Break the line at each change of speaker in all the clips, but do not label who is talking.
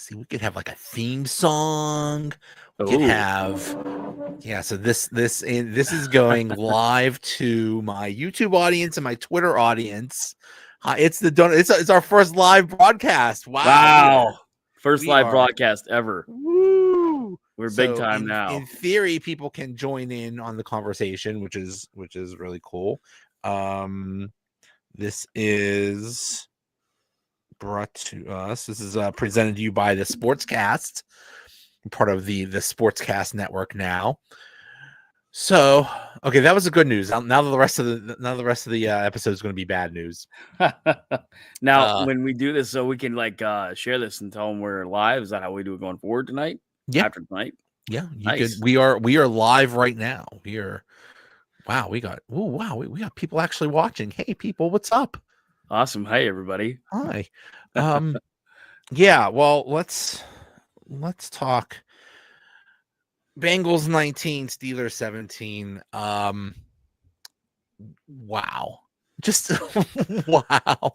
See, we could have like a theme song. We could
Oh,
have, so this is going live to my YouTube audience and my Twitter audience. It's our first live broadcast.
wow. First
We
live
are
broadcast ever.
woo.
We're big
So
time now.
in theory, people can join in on the conversation, which is really cool. This is brought to us. This is presented to you by the Sportscast, part of the Sportscast network now. So, okay, that was the good news. Now the rest of the episode is going to be bad news.
Now, when we do this, so we can share this and tell them we're live. Is that how we do it going forward tonight?
Yeah.
After tonight.
Yeah, you
Nice.
could. We are live right now. Wow, we got people actually watching. Hey, people, what's up?
Awesome. Hey, everybody.
Hi. Yeah. Well, let's talk. Bengals 19, Steelers 17. Wow. Just wow.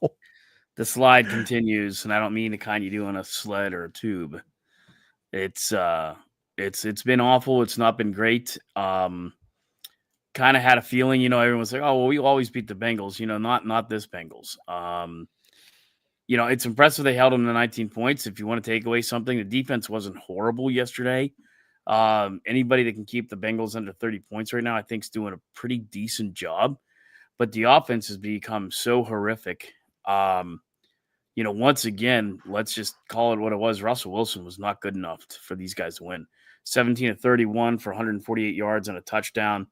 The slide continues, and I don't mean the kind you do on a sled or a tube. It's been awful. It's not been great. Kind of had a feeling, everyone's like, oh, well, we always beat the Bengals, not this Bengals. It's impressive they held them to 19 points. If you want to take away something, the defense wasn't horrible yesterday. Anybody that can keep the Bengals under 30 points right now, I think, is doing a pretty decent job. But the offense has become so horrific. Once again, let's just call it what it was. Russell Wilson was not good enough for these guys to win. 17 of 31 for 148 yards and a touchdown.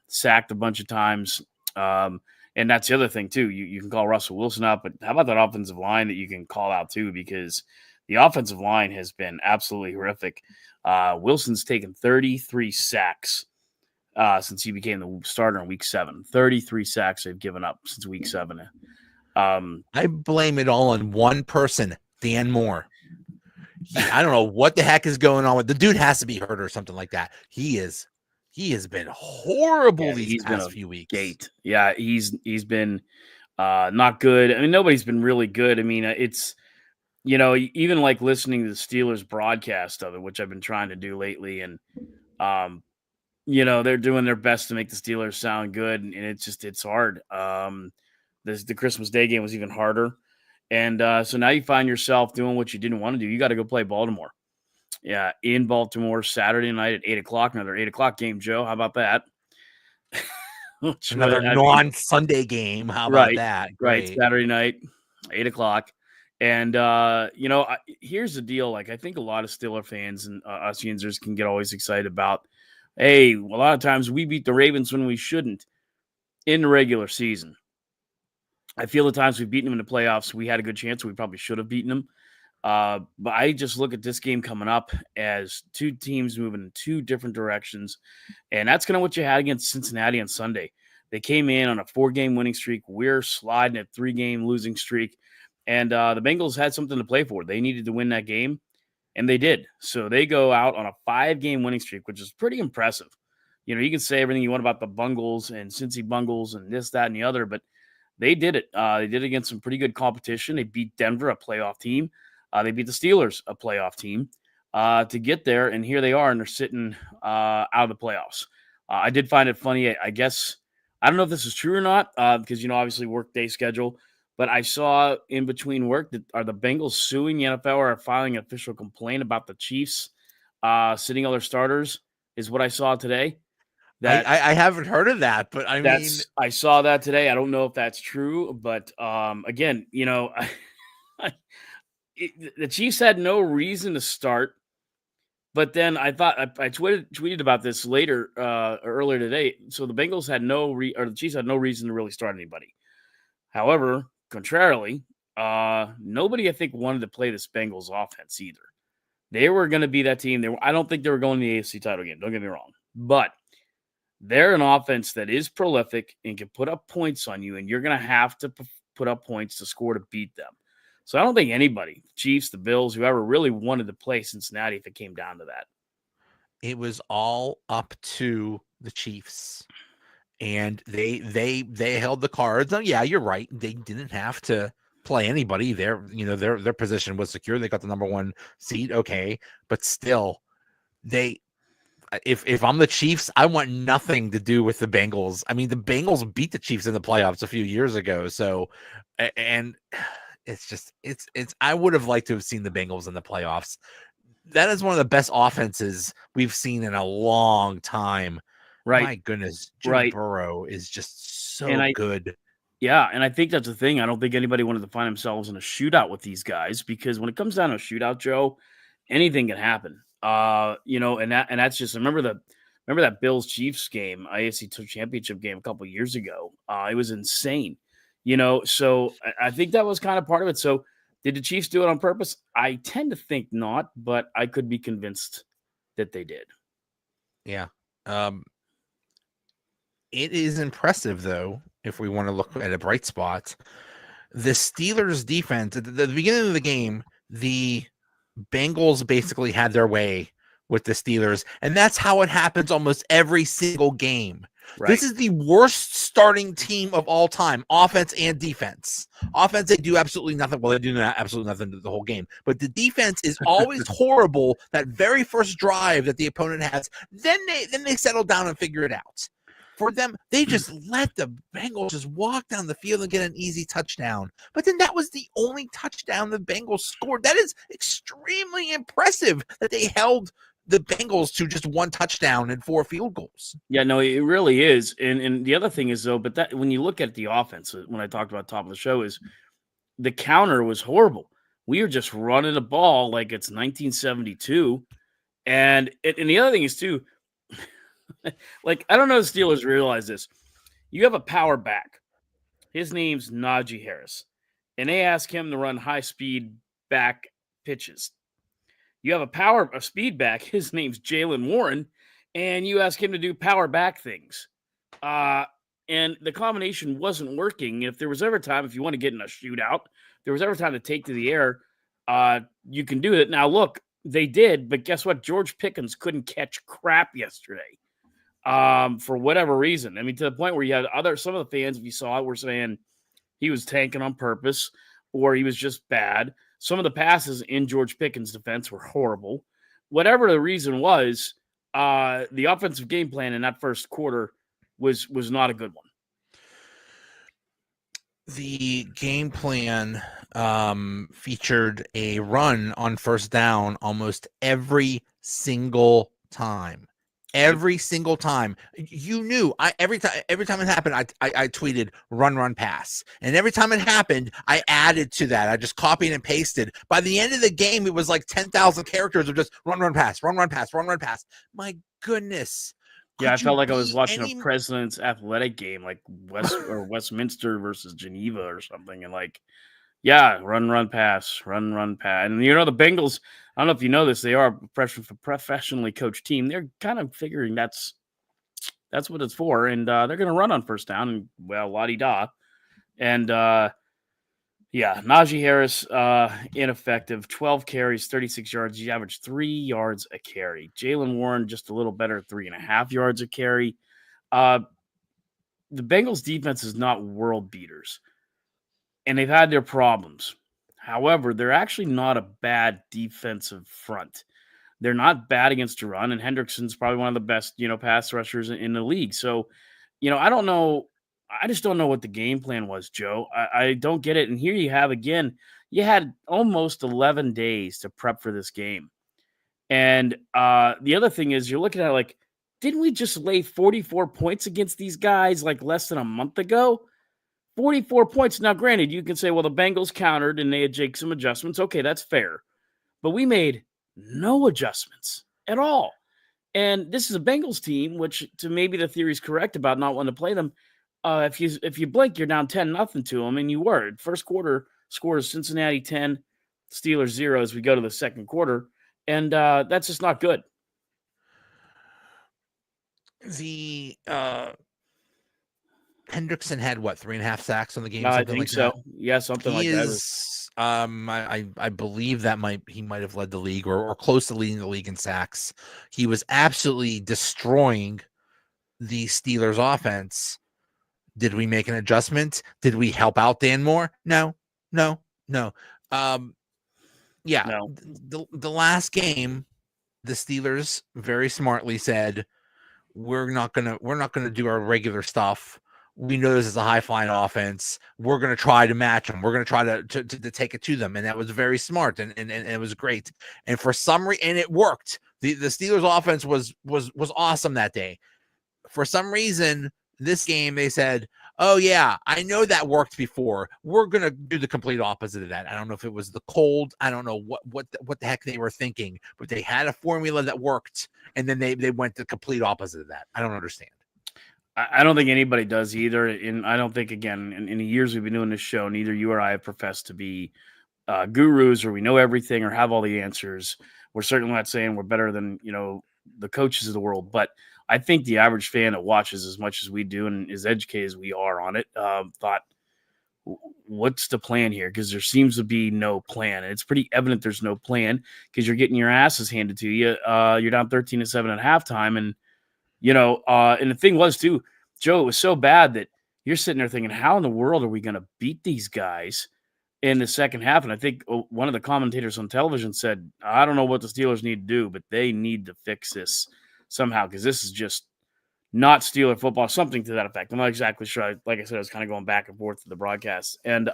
Sacked a bunch of times. And that's the other thing, too. You can call Russell Wilson out, but how about that offensive line that you can call out, too? Because the offensive line has been absolutely horrific. Wilson's taken 33 sacks since he became the starter in Week 7. 33 sacks they've given up since Week 7.
I blame it all on one person, Dan Moore. I don't know what the heck is going on with the dude. Has to be hurt or something like that. He has been horrible these past few weeks.
Gate. Yeah, he's been not good. I mean, nobody's been really good. I mean, it's even like listening to the Steelers broadcast of it, which I've been trying to do lately, and they're doing their best to make the Steelers sound good, and it's hard. The Christmas Day game was even harder. And so now you find yourself doing what you didn't want to do. You got to go play Baltimore. Yeah, in Baltimore Saturday night at 8 o'clock. Another 8 o'clock game, Joe. How about that?
Another non-Sunday game. How about that?
Great. Right, Saturday night, 8 o'clock. And, here's the deal. Like, I think a lot of Steeler fans and us Yinzers can get always excited about, hey, a lot of times we beat the Ravens when we shouldn't in the regular season. I feel the times we've beaten them in the playoffs, we had a good chance. We probably should have beaten them. But I just look at this game coming up as two teams moving in two different directions. And that's kind of what you had against Cincinnati on Sunday. They came in on a 4-game winning streak. We're sliding a 3-game losing streak. And the Bengals had something to play for. They needed to win that game, and they did. So they go out on a 5-game winning streak, which is pretty impressive. You can say everything you want about the Bungles and Cincy Bungles and this, that, and the other, but they did it. They did it against some pretty good competition. They beat Denver, a playoff team. They beat the Steelers, a playoff team, to get there. And here they are, and they're sitting out of the playoffs. I did find it funny. I guess I don't know if this is true or not because, obviously workday schedule. But I saw in between work that are the Bengals suing the NFL or filing an official complaint about the Chiefs sitting all their starters is what I saw today.
I haven't heard of that, but
I saw that today. I don't know if that's true, but again, the Chiefs had no reason to start. But then I thought I tweeted about this earlier today. So the Bengals had the Chiefs had no reason to really start anybody. However, contrarily, nobody I think wanted to play this Bengals offense either. They were going to be that team. I don't think they were going to the AFC title game. Don't get me wrong, but they're an offense that is prolific and can put up points on you, and you're going to have to put up points to score to beat them. So I don't think anybody, Chiefs, the Bills, whoever, really wanted to play Cincinnati if it came down to that.
It was all up to the Chiefs, and they held the cards. Oh, yeah, you're right. They didn't have to play anybody. Their position was secure. They got the number 1 seed. Okay, but still, if I'm the Chiefs, I want nothing to do with the Bengals. I mean, the Bengals beat the Chiefs in the playoffs a few years ago. So, and it's I would have liked to have seen the Bengals in the playoffs. That is one of the best offenses we've seen in a long time.
Right.
My goodness, Joe
Right.
Burrow is just so
And
good.
Yeah, and I think that's the thing. I don't think anybody wanted to find themselves in a shootout with these guys, because when it comes down to a shootout, Joe, anything can happen. And that's just remember that Bills Chiefs game, AFC Championship game a couple years ago. It was insane. So I think that was kind of part of it. So did the Chiefs do it on purpose? I tend to think not, but I could be convinced that they did.
Yeah. It is impressive, though, if we want to look at a bright spot. The Steelers defense, at the beginning of the game, the Bengals basically had their way with the Steelers, and that's how it happens almost every single game. Right. This is the worst starting team of all time, offense and defense. Offense, they do absolutely nothing. Well, they do absolutely nothing the whole game. But the defense is always horrible that very first drive that the opponent has. Then they settle down and figure it out. For them, they just let the Bengals just walk down the field and get an easy touchdown. But then that was the only touchdown the Bengals scored. That is extremely impressive that they held the Bengals to just 1 touchdown and 4 field goals.
Yeah, no, it really is. And the other thing is, though, but that when you look at the offense, when I talked about top of the show, is the counter was horrible. We were just running the ball like it's 1972. And the other thing is, too, like, I don't know if the Steelers realize this. You have a power back. His name's Najee Harris. And they ask him to run high-speed back pitches. You have a speed back. His name's Jaylen Warren. And you ask him to do power back things. And the combination wasn't working. If there was ever time, if you want to get in a shootout, there was ever time to take to the air, you can do it. Now, look, they did. But guess what? George Pickens couldn't catch crap yesterday. For whatever reason. I mean, to the point where you had some of the fans, if you saw it, were saying he was tanking on purpose or he was just bad. Some of the passes in George Pickens' defense were horrible. Whatever the reason was, the offensive game plan in that first quarter was not a good one.
The game plan featured a run on first down almost every single time. Every single time. You knew every time it happened, I tweeted run, pass. And every time it happened, I added to that. I just copied and pasted. By the end of the game, it was like 10,000 characters of just run, pass, run, pass, run, pass. My goodness.
Yeah, I felt like I was watching a President's Athletic game, like Westminster versus Geneva or something. And like, yeah, run, pass, run, pass. And the Bengals, I don't know if you know this, they are a professionally coached team. They're kind of figuring that's what it's for. And they're going to run on first down and, well, la-di-da. And, Najee Harris, ineffective, 12 carries, 36 yards. He averaged 3 yards a carry. Jaylen Warren, just a little better, 3.5 yards a carry. The Bengals defense is not world beaters, and they've had their problems. However, they're actually not a bad defensive front. They're not bad against the run, and Hendrickson's probably one of the best, pass rushers in the league. So, I don't know. I just don't know what the game plan was, Joe. I don't get it. And here you have, again, you had almost 11 days to prep for this game. And the other thing is, you're looking at it like, didn't we just lay 44 points against these guys like less than a month ago? 44 points. Now, granted, you can say, well, the Bengals countered and they had Jake some adjustments. Okay, that's fair. But we made no adjustments at all. And this is a Bengals team, which to maybe the theory is correct about not wanting to play them. If you blink, you're down 10-0 to them, and you were. First quarter scores Cincinnati 10, Steelers 0 as we go to the second quarter, and that's just not good.
The Hendrickson had 3.5 sacks on the game?
I think so. That? Yeah, something like that.
I believe that he might have led the league or close to leading the league in sacks. He was absolutely destroying the Steelers offense. Did we make an adjustment? Did we help out Dan Moore? No. No, no. Yeah,
No.
the last game, the Steelers very smartly said, we're not gonna do our regular stuff. We know this is a high flying offense. We're gonna try to match them. We're gonna try to take it to them, and that was very smart, and it was great. And for some reason, and it worked. The Steelers offense was awesome that day. For some reason, this game they said, "Oh yeah, I know that worked before. We're gonna do the complete opposite of that." I don't know if it was the cold. I don't know what the heck they were thinking, but they had a formula that worked, and then they went the complete opposite of that. I don't understand.
I don't think anybody does either. And I don't think, again, in the years we've been doing this show, neither you or I have professed to be gurus or we know everything or have all the answers. We're certainly not saying we're better than, the coaches of the world. But I think the average fan that watches as much as we do and as educated as we are on it thought, what's the plan here? Because there seems to be no plan. And it's pretty evident there's no plan because you're getting your asses handed to you. You're down 13-7 at halftime. And and the thing was too, Joe, it was so bad that you're sitting there thinking, how in the world are we going to beat these guys in the second half? And I think one of the commentators on television said, I don't know what the Steelers need to do, but they need to fix this somehow because this is just not Steeler football, something to that effect. I'm not exactly sure. Like I said, I was kind of going back and forth to the broadcast. And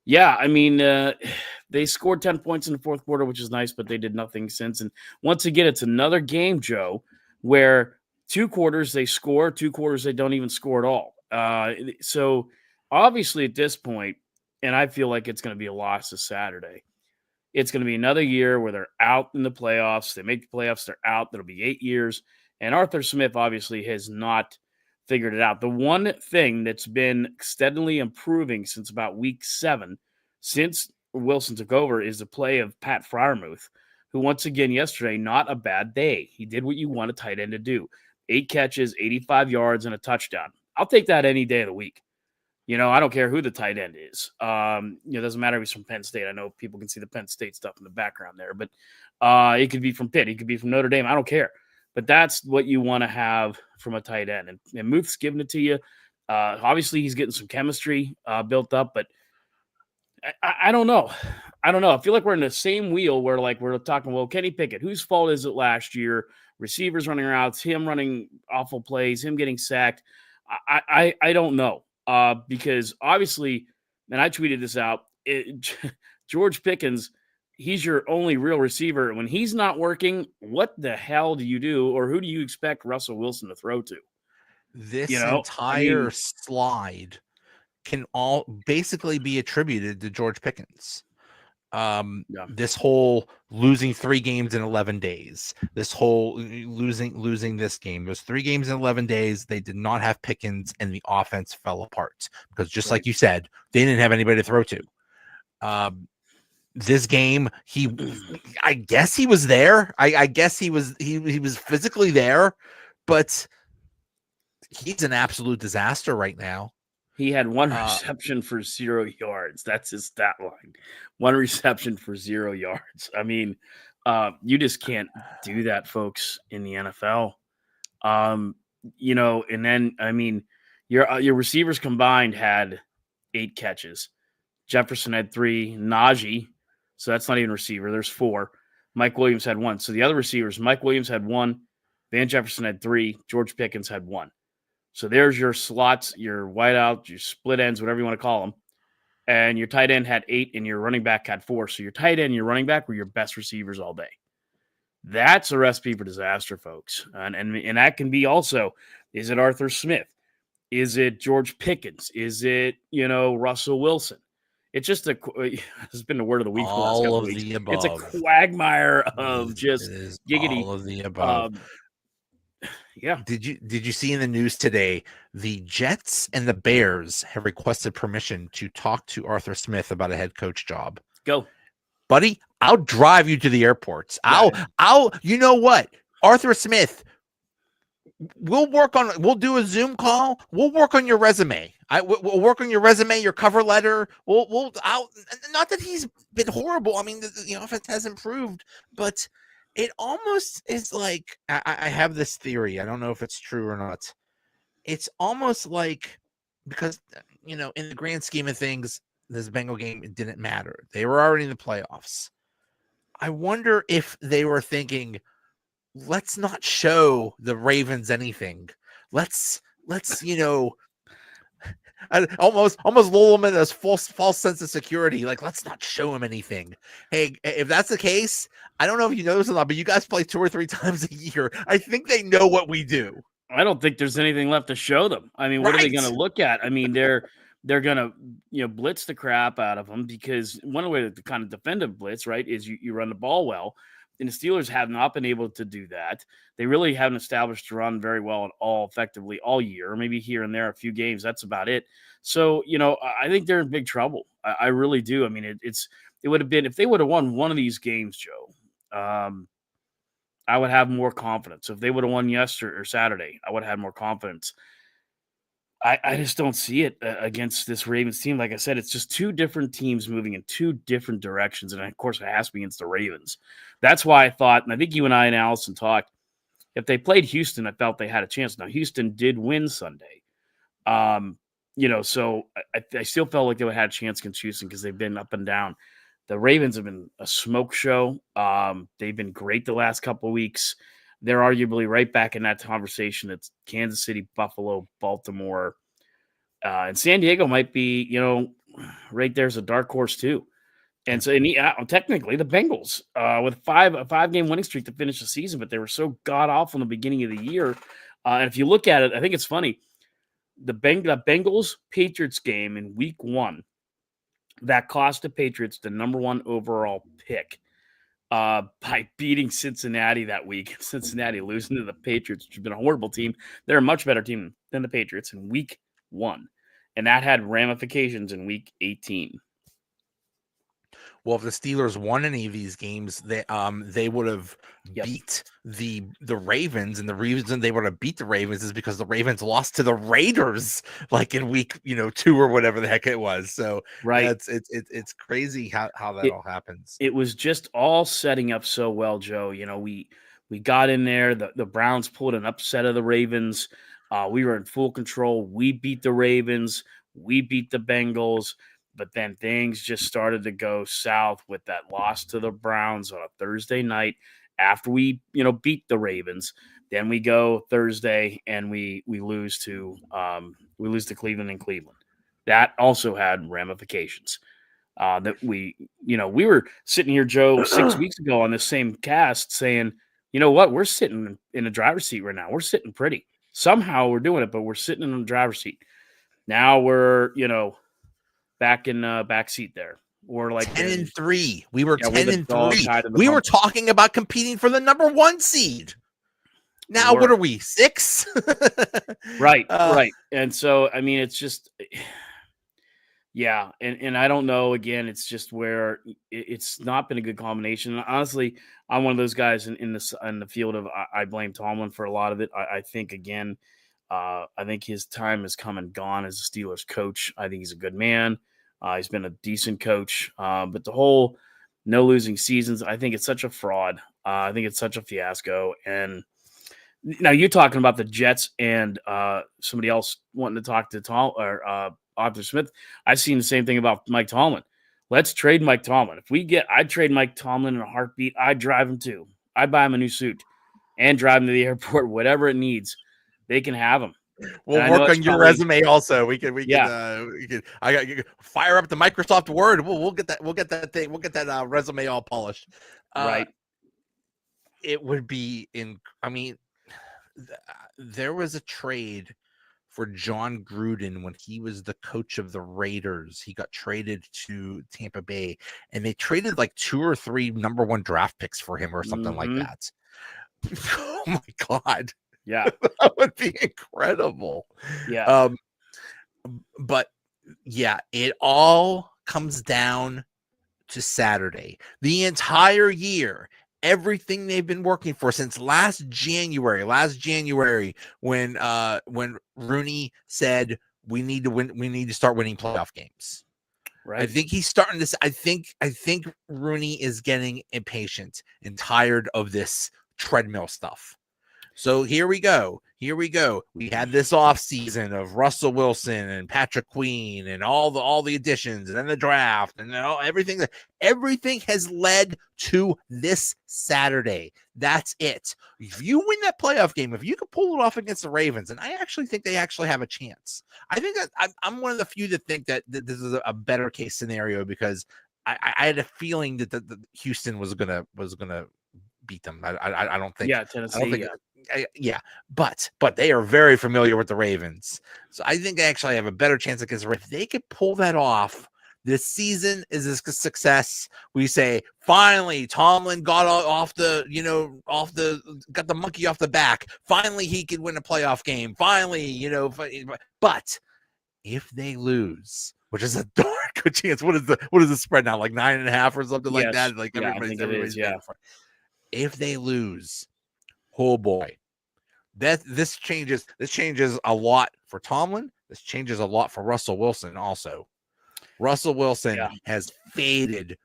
they scored 10 points in the fourth quarter, which is nice, but they did nothing since. And once again, it's another game, Joe, where 2 quarters they score, 2 quarters they don't even score at all. So obviously at this point, and I feel like it's going to be a loss this Saturday, it's going to be another year where they're out in the playoffs. They make the playoffs, they're out. That'll be 8 years. And Arthur Smith obviously has not figured it out. The one thing that's been steadily improving since about week 7, since Wilson took over, is the play of Pat Freiermuth, who once again yesterday, not a bad day. He did what you want a tight end to do. 8 catches, 85 yards, and a touchdown. I'll take that any day of the week. I don't care who the tight end is. It doesn't matter if he's from Penn State. I know people can see the Penn State stuff in the background there, but it could be from Pitt. It could be from Notre Dame. I don't care. But that's what you want to have from a tight end. And Muth's giving it to you. Obviously, he's getting some chemistry built up, but I don't know. I don't know. I feel like we're in the same wheel where we're talking, well, Kenny Pickett, whose fault is it last year? Receivers running routes, him running awful plays, him getting sacked. I don't know because obviously, and I tweeted this out, George Pickens, he's your only real receiver. When he's not working, what the hell do you do? Or who do you expect Russell Wilson to throw to?
This entire slide can all basically be attributed to George Pickens. This whole losing 3 games in 11 days, this whole losing this game, it was 3 games in 11 days. They did not have Pickens and the offense fell apart because just like you said, they didn't have anybody to throw to. This game, I guess he was there. I guess he was physically there, but he's an absolute disaster right now.
He had 1 reception for 0 yards. That's his stat line. 1 reception for 0 yards. I mean, you just can't do that, folks, in the NFL. And then, I mean, your receivers combined had 8 catches. Jefferson had 3. Najee, so that's not even receiver. There's 4. Mike Williams had 1. So the other receivers, Mike Williams had 1. Van Jefferson had 3. George Pickens had 1. So there's your slots, your wideouts, your split ends, whatever you want to call them. And your tight end had 8 and your running back had 4. So your tight end and your running back were your best receivers all day. That's a recipe for disaster, folks. And that can be also, is it Arthur Smith? Is it George Pickens? Is it, Russell Wilson? It's just it's been the word of the week.
All of the above.
It's a quagmire of just giggity.
All of the above.
Yeah.
Did you see in the news today, the Jets and the Bears have requested permission to talk to Arthur Smith about a head coach job?
Go.
Buddy, I'll drive you to the airports. You know what? Arthur Smith, we'll do a Zoom call. We'll work on your resume. We'll work on your resume, your cover letter. Not that he's been horrible. I mean, the offense has improved, but it almost is like, I have this theory. I don't know if it's true or not. It's almost like, because, in the grand scheme of things, this Bengal game, it didn't matter. They were already in the playoffs. I wonder if they were thinking, let's not show the Ravens anything. Let's almost lull them in this false sense of security. Like, let's not show them anything. Hey, if that's the case, I don't know if you know this or not, but you guys play 2 or 3 times a year. I think they know what we do.
I don't think there's anything left to show them. I mean, what are they going to look at? I mean, they're going to blitz the crap out of them, because one way to kind of defend a blitz, right, is you run the ball well. And the Steelers have not been able to do that. They really haven't established to run very well at all effectively all year, maybe here and there a few games. That's about it. So, I think they're in big trouble. I really do. I mean, it would have been, if they would have won one of these games, Joe, I would have more confidence. If they would have won yesterday or Saturday, I would have had more confidence. I just don't see it against this Ravens team. Like I said, it's just 2 different teams moving in 2 different directions. And of course, it has to be against the Ravens. That's why I thought, and I think you and I and Allison talked, if they played Houston, I felt they had a chance. Now, Houston did win Sunday. So I still felt like they would have had a chance against Houston because they've been up and down. The Ravens have been a smoke show. They've been great the last couple of weeks. They're arguably right back in that conversation. It's Kansas City, Buffalo, Baltimore, and San Diego might be, right there as a dark horse too. And so, technically, the Bengals with a 5-game winning streak to finish the season, but they were so god awful in the beginning of the year. And if you look at it, I think it's funny. The Bengals Patriots game in Week 1 that cost the Patriots the number 1 overall pick. By beating Cincinnati that week. Cincinnati losing to the Patriots, which has been a horrible team. They're a much better team than the Patriots in Week 1. And that had ramifications in Week 18.
Well, if the Steelers won any of these games, they would have beat the Ravens, and the reason they would have beat the Ravens is because the Ravens lost to the Raiders like in week 2 or whatever the heck it was. So
right,
it's crazy how that all happens.
It was just all setting up so well, Joe. We got in there. The Browns pulled an upset of the Ravens. We were in full control. We beat the Ravens. We beat the Bengals. But then things just started to go south with that loss to the Browns on a Thursday night after we, beat the Ravens. Then we go Thursday and we lose to Cleveland in Cleveland. That also had ramifications. That we were sitting here, Joe, 6 weeks ago on this same cast saying, you know what, we're sitting in the driver's seat right now. We're sitting pretty. Somehow we're doing it, but we're sitting in the driver's seat. Now we're, back in back seat there. We're like
10-3. We were 10-3. We were talking about competing for the number 1 seed. Now what are we? 6?
Right. And so I mean, it's just and I don't know. Again, it's just where it's not been a good combination. And honestly, I'm one of those guys in the field of I blame Tomlin for a lot of it. I think again, I think his time has come and gone as a Steelers coach. I think he's a good man. He's been a decent coach, but the whole no losing seasons, I think it's such a fraud. I think it's such a fiasco. And now you're talking about the Jets and somebody else wanting to talk to Tom or Arthur Smith. I've seen the same thing about Mike Tomlin. Let's trade Mike Tomlin. I'd trade Mike Tomlin in a heartbeat. I'd drive him too. I'd buy him a new suit and drive him to the airport, whatever it needs. They can have him.
We'll work on your resume also. We can I fire up the Microsoft Word. We'll get that thing. We'll get that resume all polished.
Right.
It would be there was a trade for John Gruden when he was the coach of the Raiders. He got traded to Tampa Bay, and they traded like 2 or 3 number 1 draft picks for him or something like that. Oh my God.
Yeah,
that would be incredible.
Yeah.
But yeah, it all comes down to Saturday. The entire year, everything they've been working for since last January, when Rooney said we need to win, we need to start winning playoff games.
Right.
I think he's starting this. I think Rooney is getting impatient and tired of this treadmill stuff. So here we go. here we go. We had this off season of Russell Wilson and Patrick Queen and all the additions and then the draft and everything has led to this Saturday. That's it. If you win that playoff game, if you can pull it off against the Ravens, and I actually think they actually have a chance. I think that I'm one of the few that think that this is a better case scenario because I had a feeling that the Houston was gonna beat them. I don't think.
Yeah, Tennessee.
I don't think, but they are very familiar with the Ravens, so I think they actually have a better chance against the Ravens. If they could pull that off, this season is a success. We say finally Tomlin got got the monkey off the back. Finally, he could win a playoff game. Finally, but if they lose, which is a dark good chance. What is the spread now? Like 9.5 or something like that. Like everybody's if they lose, oh boy, this changes a lot for Tomlin. This changes a lot for Russell Wilson also. Russell Wilson has faded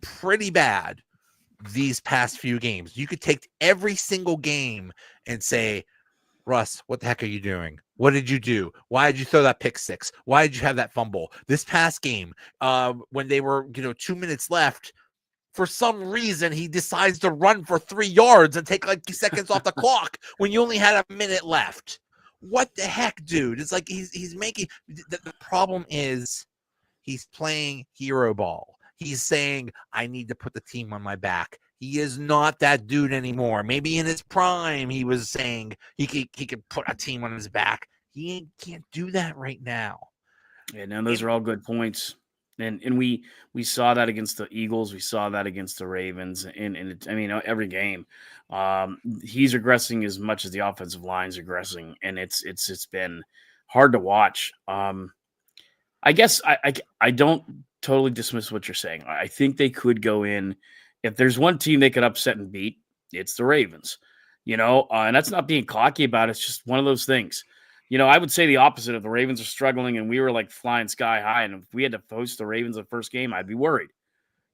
pretty bad these past few games. You could take every single game and say, Russ, what the heck are you doing? What did you do? Why did you throw that pick six? Why did you have that fumble? This past game, when they were 2 minutes left, for some reason, he decides to run for 3 yards and take like 2 seconds off the clock when you only had a minute left. What the heck, dude? It's like he's making the problem is he's playing hero ball. He's saying, I need to put the team on my back. He is not that dude anymore. Maybe in his prime, he was saying he could put a team on his back. He can't do that right now.
Yeah, no, those are all good points. And we saw that against the Eagles. We saw that against the Ravens. And every game, he's regressing as much as the offensive line's regressing, and it's been hard to watch. I guess I don't totally dismiss what you're saying. I think they could go in. If there's one team they could upset and beat, it's the Ravens. And that's not being cocky about it. It's just one of those things. I would say the opposite. If the Ravens are struggling and we were like flying sky high, and if we had to host the Ravens the first game, I'd be worried.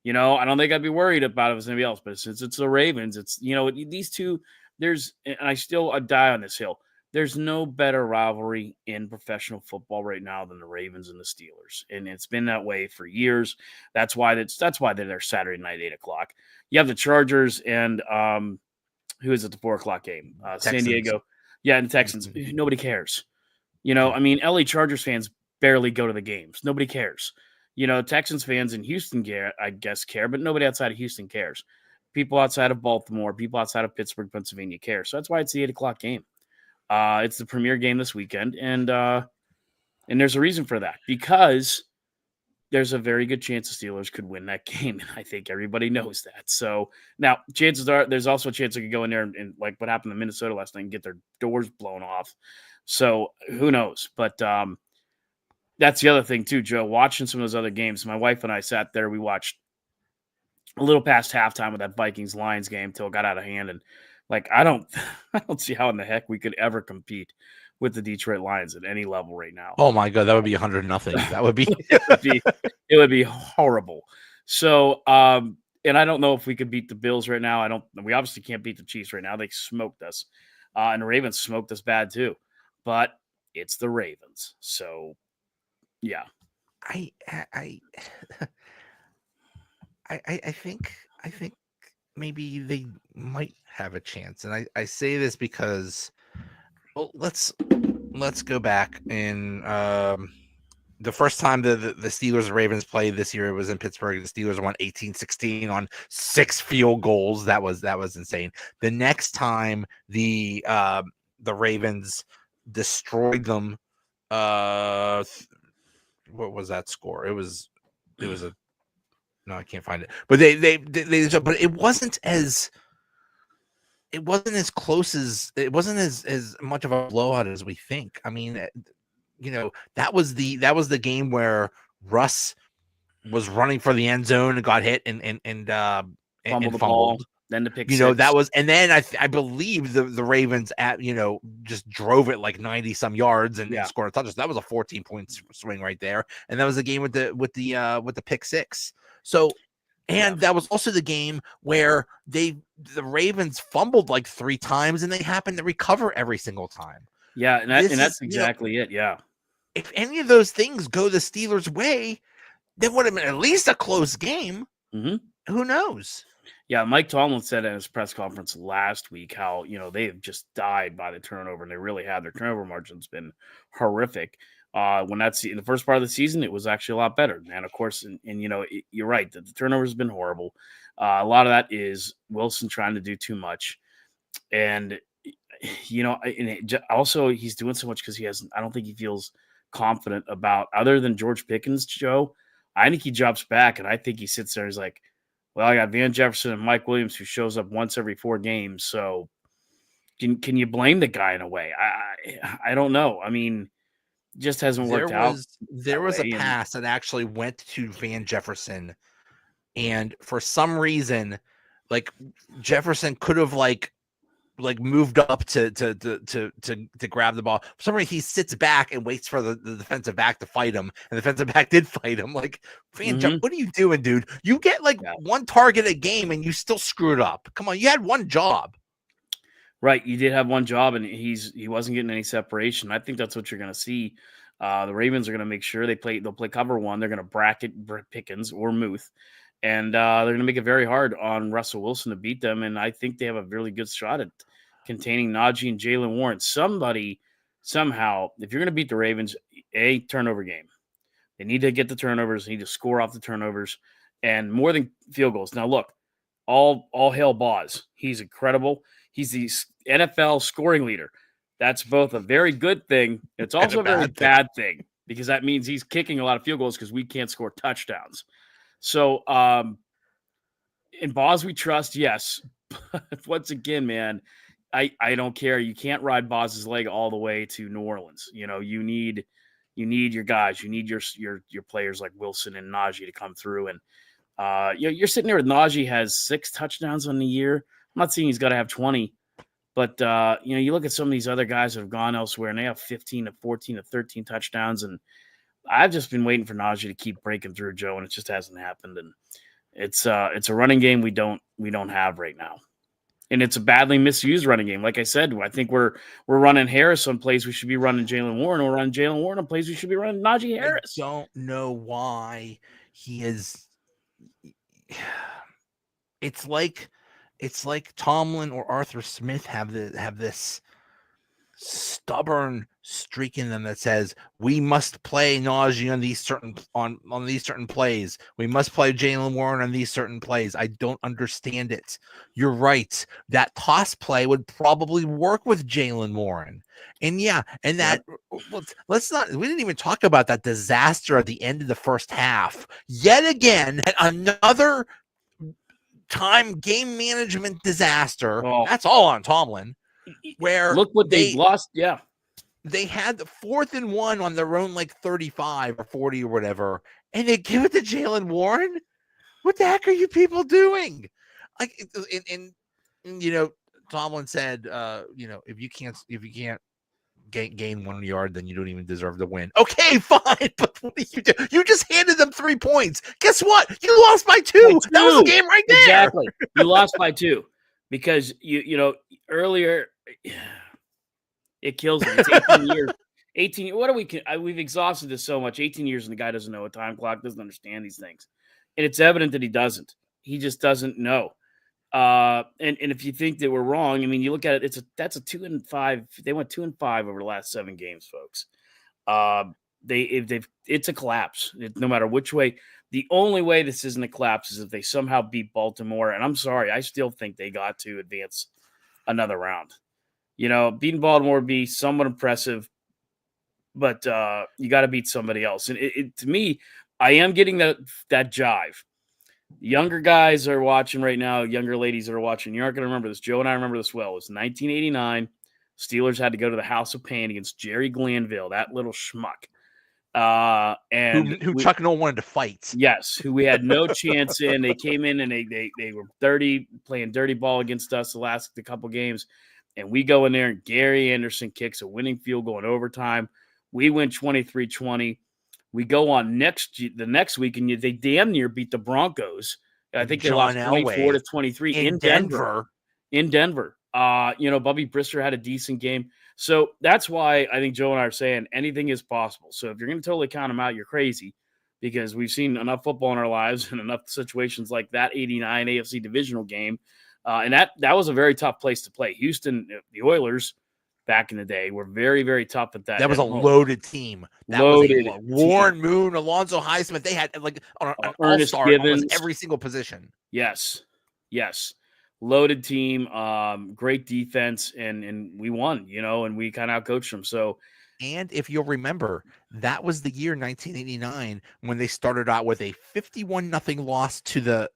I don't think I'd be worried about it if it was anybody else, but since it's the Ravens, it's, these two, and I still die on this hill. There's no better rivalry in professional football right now than the Ravens and the Steelers. And it's been that way for years. That's why they're there Saturday night, 8:00. You have the Chargers and who is it, the 4:00 game? San Diego. Yeah, and the Texans. Nobody cares. LA Chargers fans barely go to the games. Nobody cares. Texans fans in Houston, I guess, care, but nobody outside of Houston cares. People outside of Baltimore, people outside of Pittsburgh, Pennsylvania care. So that's why it's the 8:00 game. It's the premier game this weekend, and there's a reason for that, because there's a very good chance the Steelers could win that game, and I think everybody knows that. So now chances are there's also a chance they could go in there and like what happened in Minnesota last night and get their doors blown off. So who knows? But that's the other thing too, Joe. Watching some of those other games, my wife and I sat there. We watched a little past halftime of that Vikings-Lions game till it got out of hand, and I don't see how in the heck we could ever compete with the Detroit Lions at any level right now.
Oh my God, that would be 100-0. That would be
it would be horrible. So, and I don't know if we could beat the Bills right now. We obviously can't beat the Chiefs right now. They smoked us, and the Ravens smoked us bad too. But it's the Ravens, so yeah.
I think maybe they might have a chance. And I say this because, well, let's go back in the first time the Steelers and Ravens played this year, it was in Pittsburgh. The Steelers won 18-16 on 6 field goals. That was insane. The next time the Ravens destroyed them, what was that score? It was a no, I can't find it. But but it wasn't as close as it wasn't as much of a blowout as we think. I mean, that was the game where Russ was running for the end zone and got hit and
fumbled the ball. Then the pick.
That was, and then I believe the Ravens just drove it like 90 some yards and scored a touchdown. That was a 14-point swing right there, and that was the game with the pick six. So And that was also the game where the Ravens fumbled like 3 times and they happened to recover every single time.
Yeah, and that's exactly it. Yeah.
If any of those things go the Steelers' way, then would have been at least a close game.
Mm-hmm.
Who knows?
Yeah, Mike Tomlin said at his press conference last week how, they have just died by the turnover, and they really have. Their turnover margin's been horrific. When that's in the first part of the season, it was actually a lot better. And of course, you're right, the turnover has been horrible. A lot of that is Wilson trying to do too much. And, also he's doing so much because I don't think he feels confident about, other than George Pickens, Joe. I think he drops back, and I think he sits there and he's like, well, I got Van Jefferson and Mike Williams, who shows up once every 4 games. So can you blame the guy in a way? I don't know. I mean, just hasn't worked out.
There was a pass that actually went to Van Jefferson, and for some reason, like Jefferson could have like moved up to grab the ball. For some reason, he sits back and waits for the defensive back to fight him, and the defensive back did fight him. Like, what are you doing, dude? You get one target a game, and you still screw it up. Come on, you had one job.
Right, you did have one job, and he wasn't getting any separation. I think that's what you're going to see. The Ravens are going to make sure they'll play cover one. They're going to bracket Pickens or Muth, and they're going to make it very hard on Russell Wilson to beat them. And I think they have a really good shot at containing Najee and Jaylen Warren. Somebody, somehow, if you're going to beat the Ravens, a turnover game. They need to get the turnovers. They need to score off the turnovers, and more than field goals. Now, look, all hail Boz. He's incredible. He's the NFL scoring leader. That's both a very good thing. It's also a very bad thing, because that means he's kicking a lot of field goals because we can't score touchdowns. So, in Boz we trust, yes. But once again, man, I don't care. You can't ride Boz's leg all the way to New Orleans. You need your guys. You need your players like Wilson and Najee to come through. And you're sitting there with Najee has 6 touchdowns on the year. I'm not saying he's got to have 20, but you look at some of these other guys that have gone elsewhere, and they have 15 to 14 to 13 touchdowns. And I've just been waiting for Najee to keep breaking through, Joe, and it just hasn't happened. And it's a running game we don't have right now. And it's a badly misused running game. Like I said, I think we're running Harris on plays we should be running Jaylen Warren, or running Jaylen Warren on plays we should be running Najee Harris.
I don't know why he is. It's like Tomlin or Arthur Smith have this stubborn streak in them that says we must play Najee on these certain plays. We must play Jaylen Warren on these certain plays. I don't understand it. You're right. That toss play would probably work with Jaylen Warren. And that we didn't even talk about that disaster at the end of the first half. Yet again, another time game management disaster. That's all on Tomlin. Where
look what they lost. Yeah.
They had the 4th and 1 on their own, 35 or 40 or whatever, and they give it to Jaylen Warren. What the heck are you people doing? Tomlin said, if you can't gain 1 yard, then you don't even deserve to win. Okay, fine, but what do you do? You just handed them 3 points. Guess what? You lost by 2. That was the game right there.
Exactly. You lost by 2 because earlier. It kills me. It's 18 years. 18. What are we've exhausted this so much. 18 years and the guy doesn't know a time clock, doesn't understand these things. And it's evident that he doesn't. He just doesn't know. And if you think that we're wrong, I mean, you look at it, that's a 2-5. They went 2-5 over the last 7 games, folks. It's a collapse. No matter which way. The only way this isn't a collapse is if they somehow beat Baltimore. And I'm sorry, I still think they got to advance another round. Beating Baltimore would be somewhat impressive, but you got to beat somebody else. And to me, I am getting that jive. Younger guys are watching right now. Younger ladies that are watching. You aren't going to remember this. Joe and I remember this well. It was 1989. Steelers had to go to the House of Pain against Jerry Glanville, that little schmuck. And
who Chuck Noll wanted to fight.
Yes, who we had no chance in. They came in and they were playing dirty ball against us the couple games. And we go in there, and Gary Anderson kicks a winning field goal in overtime. We win 23-20. We go on the next week, and they damn near beat the Broncos I think they
John
lost 24
Elway
to 23
in
in Denver. In Denver. Bubby Brister had a decent game. So that's why I think Joe and I are saying anything is possible. So if you're going to totally count them out, you're crazy, because we've seen enough football in our lives and enough situations like that 89 AFC divisional game. And that was a very tough place to play. Houston, the Oilers, back in the day, were very, very tough at that.
That was a
home.
loaded team. That was a Warren Moon, Alonzo Highsmith. They had like an
Ernest
all-star at almost every single position.
Yes. Loaded team, great defense, and we won, and we kind of outcoached them. So,
and if you'll remember, that was the year 1989 when they started out with a 51-0 loss to the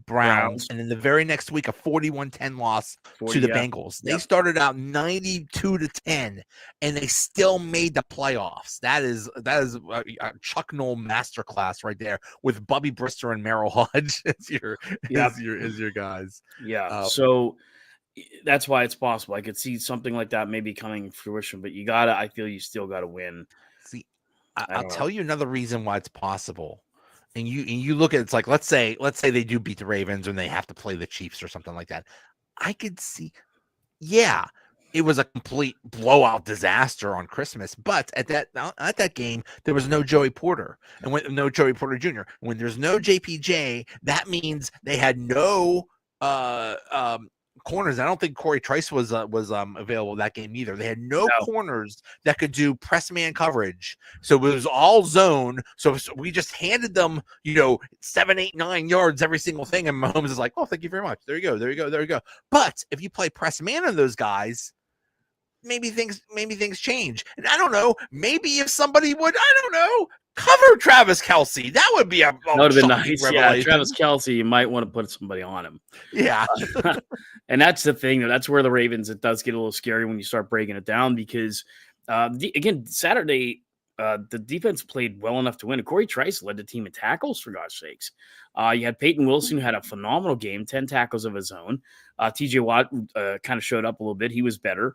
Browns, and then the very next week a 41-10 loss to the Bengals. They started out 92-10, and they still made the playoffs. That is a Chuck Noll masterclass right there, with Bubby Brister and Merrill Hodge as your guys.
Yeah. So that's why it's possible. I could see something like that maybe coming to fruition, but I feel you still gotta win.
See, I'll tell you another reason why it's possible. And you look at it's like, let's say they do beat the Ravens and they have to play the Chiefs or something like that. I could see, it was a complete blowout disaster on Christmas, but at that game there was no Joey Porter, and no Joey Porter Jr. When there's no JPJ, that means they had no corners. I don't think Corey Trice was available that game either. They had no corners that could do press man coverage, so it was all zone. So we just handed them 7, 8, 9 yards every single thing, and Mahomes is like, "Oh, thank you very much. There you go." But if you play press man on those guys, maybe things change. And I don't know. Maybe if somebody would, I don't know, cover Travis Kelce, that would be that would have been nice. Revelation.
Yeah, Travis Kelce, you might want to put somebody on him.
Yeah.
And that's the thing. That's where the Ravens, it does get a little scary when you start breaking it down, because again, Saturday, the defense played well enough to win. And Corey Trice led the team in tackles, for God's sakes. You had Peyton Wilson, who had a phenomenal game, 10 tackles of his own. TJ Watt kind of showed up a little bit. He was better.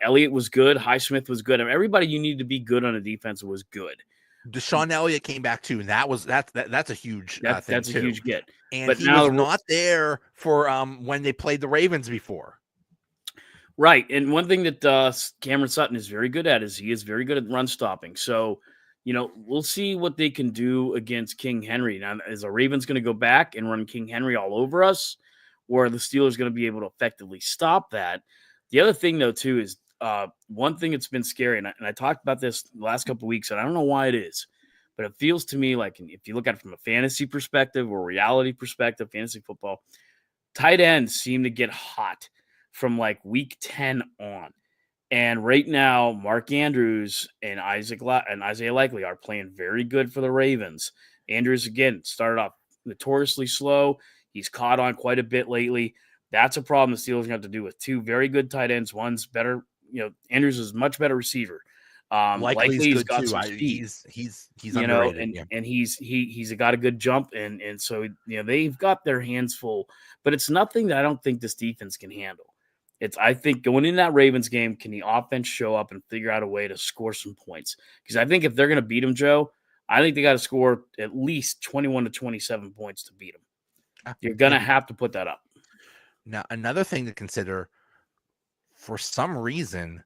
Elliott was good. Highsmith was good. Everybody you needed to be good on a defense was good.
Deshaun Elliott came back too, and that's a huge thing.
That's a huge get.
And but he was not there for when they played the Ravens before.
Right, and one thing that Cameron Sutton is very good at is he is very good at run stopping. So, we'll see what they can do against King Henry. Now, is the Ravens going to go back and run King Henry all over us, or are the Steelers going to be able to effectively stop that? The other thing, though, too, is one thing that's been scary, and I talked about this the last couple of weeks, and I don't know why it is, but it feels to me like, if you look at it from a fantasy perspective or reality perspective, fantasy football, tight ends seem to get hot from like week 10 on. And right now, Mark Andrews and Isaiah Likely are playing very good for the Ravens. Andrews, again, started off notoriously slow. He's caught on quite a bit lately. That's a problem the Steelers have to do with two very good tight ends. One's better. Andrews is a much better receiver.
Likely's got some speed. He's underrated,
and he's got a good jump, and so they've got their hands full. But it's nothing that I don't think this defense can handle. I think going into that Ravens game, can the offense show up and figure out a way to score some points? Because I think if they're going to beat them, Joe, I think they got to score at least 21 to 27 points to beat them. You're going to have to put that up.
Now, another thing to consider, for some reason,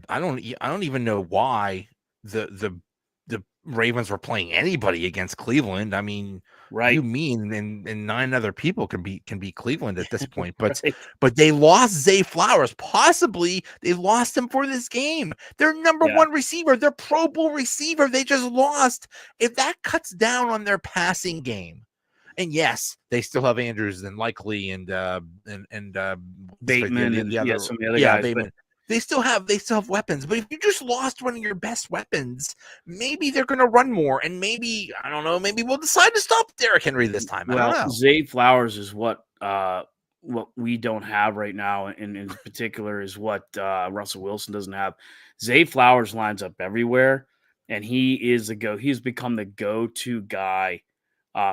I don't even know why the Ravens were playing anybody against Cleveland. I mean,
right?
You mean and 9 other people can beat Cleveland at this point, but right. But they lost Zay Flowers. Possibly they lost him for this game. Their number one receiver, their Pro Bowl receiver, they just lost. If that cuts down on their passing game. And yes, they still have Andrews and Likely and
Bateman and some of the other guys.
Bateman. They still have weapons. But if you just lost one of your best weapons, maybe they're going to run more, and maybe I don't know. Maybe we'll decide to stop Derrick Henry this time. I don't know.
Zay Flowers is what we don't have right now, and in particular is what Russell Wilson doesn't have. Zay Flowers lines up everywhere, and he's become the go-to guy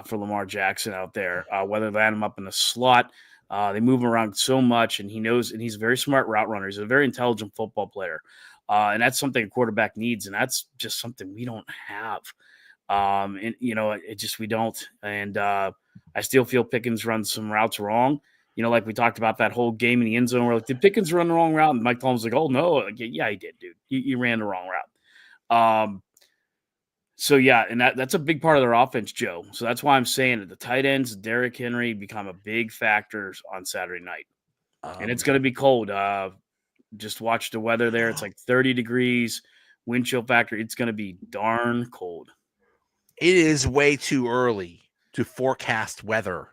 for Lamar Jackson out there, whether they land him up in the slot. They move him around so much, and he knows, and he's a very smart route runner. He's a very intelligent football player. And that's something a quarterback needs, and that's just something we don't have. And it just we don't. And I still feel Pickens runs some routes wrong. Like we talked about that whole game in the end zone. We're like, did Pickens run the wrong route? And Mike Tomlin's like, oh no, like, yeah, he did, dude. You ran the wrong route. So yeah, and that's a big part of their offense, Joe. So that's why I'm saying that the tight ends, Derrick Henry, become a big factor on Saturday night, and it's going to be cold. Just watch the weather there; it's like 30 degrees, wind chill factor. It's going to be darn cold.
It is way too early to forecast weather,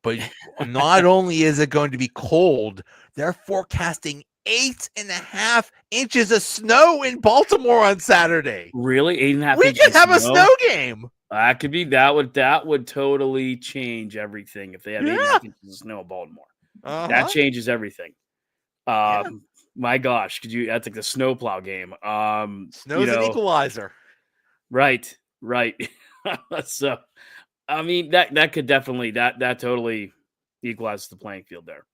but not only is it going to be cold, they're forecasting 8.5 inches of snow in Baltimore on Saturday.
Really, 8.5
We
inches
could have a
snow?
snow game.
That could be that would totally change everything if they have 8.5 inches of snow in Baltimore. That changes everything. My gosh, that's like the snowplow game.
Snow's an equalizer.
Right. So, I mean, that could definitely that totally equalizes the playing field there.